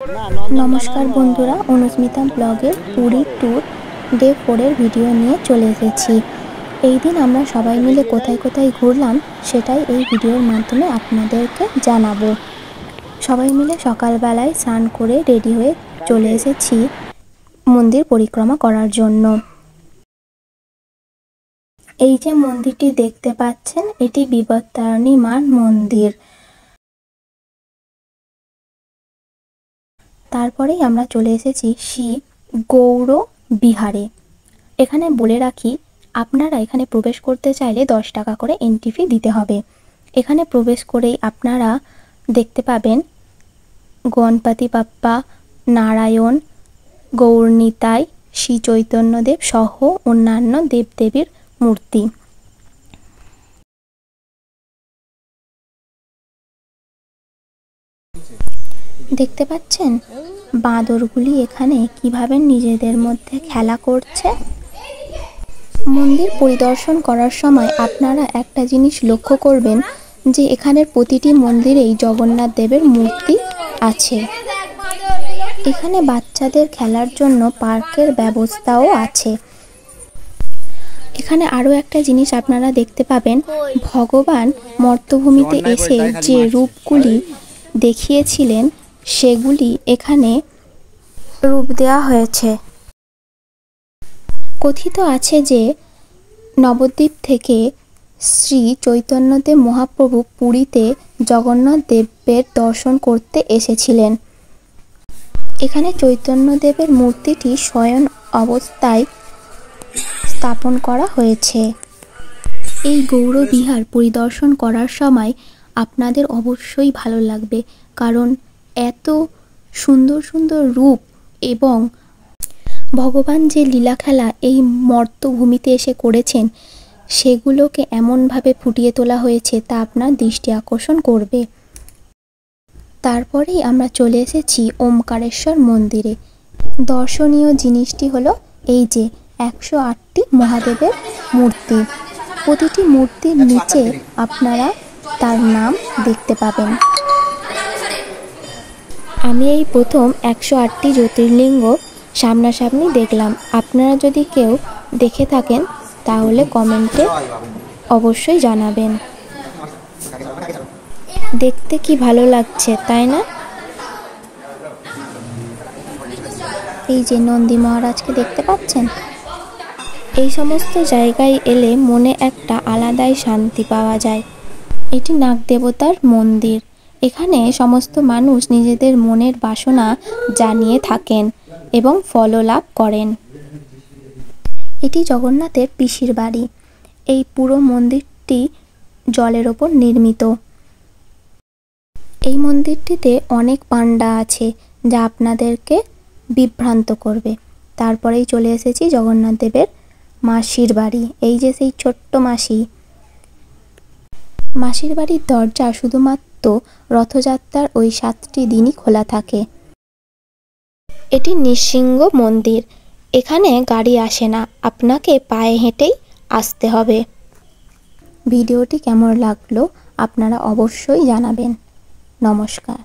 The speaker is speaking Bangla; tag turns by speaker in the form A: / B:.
A: नमस्कार बंधुरा Anusmita bagger Puri tour day 4 एर भिडियो निये चले एसेछि। एई दिन आमरा सबाई मिले कोथाय कोथाय घुरलाम सेटाई एई भिडियोर माध्यमे आपनादेरके जानाबो। सबाई मिले सकाल बेलाय स्नान करे रेडी हये चले एसेछि मंदिर परिक्रमा करार जोन्नो। एई जे मंदिरटी देखते पाच्छेन एटी बिपत्तारिणी मार मंदिर। तारपरेई आमरा चले एसेछि श्री गौर बिहारे। एखाने बोले राखी आपनारा एखाने प्रवेश करते चाइले 10 टाका करे एंट्री फी दिते हबे। एखाने प्रवेश करेई आपनारा देखते पाबेन गणपति बाप्पा, नारायण, गौरनिताई, श्री चैतन्यदेव सह अन्यान्य देव देवीर मूर्ति। देखते पाच्छेन बाँदरगुली एखाने किभाबे निजेदेर मध्य खेला करछे। मंदिर परिदर्शन करार समय आपनारा एकटा जिनिस लक्ष्य करबेन जे एखाনের প্রতিটি মন্দিরেই জগন্নাথ দেবের মূর্তি আছে। এখানে বাচ্চাদের খেলার জন্য পার্কের ব্যবস্থাও আছে। এখানে আরো একটা জিনিস আপনারা দেখতে পাবেন, ভগবান মর্তভূমিতে এসে যে রূপগুলি দেখিয়েছিলেন সেগুলি এখানে রূপ দেওয়া হয়েছে। কথিত আছে যে নবদ্বীপ থেকে শ্রী চৈতন্যদেব মহাপ্রভু পুরীতে জগন্নাথ দেবের দর্শন করতে এসেছিলেন। এখানে চৈতন্যদেবের মূর্তিটি শয়ন অবস্থায় স্থাপন করা হয়েছে। এই গৌরবিহার পরিদর্শন করার সময় আপনাদের অবশ্যই ভালো লাগবে, কারণ এত সুন্দর সুন্দর রূপ এবং ভগবান যে লীলা খেলা এই মর্তভূমিতে এসে করেছেন সেগুলোকে এমনভাবে ফুটিয়ে তোলা হয়েছে তা আপনার দৃষ্টি আকর্ষণ করবে। তারপরেই আমরা চলে এসেছি ওমকারেশ্বর মন্দিরে। দর্শনীয় জিনিসটি হলো এই যে 108টি মহাদেবের মূর্তি। প্রতিটি মূর্তির নিচে আপনারা তার নাম দেখতে পাবেন। আমি এই প্রথম 108টি জ্যোতির্লিঙ্গ সামনাসামনি দেখলাম। আপনারা যদি কেউ দেখে থাকেন তাহলে কমেন্টে অবশ্যই জানাবেন। দেখতে কি ভালো লাগছে তাই না? এই যে নন্দী মহারাজকে দেখতে পাচ্ছেন। এই সমস্ত জায়গায় এলে মনে একটা আলাদাই শান্তি পাওয়া যায়। এটি নাগ দেবতার মন্দির। এখানে সমস্ত মানুষ নিজেদের মনের বাসনা জানিয়ে থাকেন এবং ফল লাভ করেন। এটি জগন্নাথের পিসির বাড়ি। এই পুরো মন্দিরটি জলের ওপর নির্মিত। এই মন্দিরটিতে অনেক পান্ডা আছে যা আপনাদেরকে বিভ্রান্ত করবে। তারপরেই চলে এসেছি জগন্নাথ দেবের মাসির বাড়ি। এই যে সেই ছোট্ট মাসি। মাসির বাড়ির দরজা শুধুমাত্র রথযাত্রার ওই 7টি দিনই খোলা থাকে। এটি নৃসিংহ মন্দির। এখানে গাড়ি আসে না, আপনাকে পায়ে হেঁটেই আসতে হবে। ভিডিওটি কেমন লাগলো আপনারা অবশ্যই জানাবেন। নমস্কার।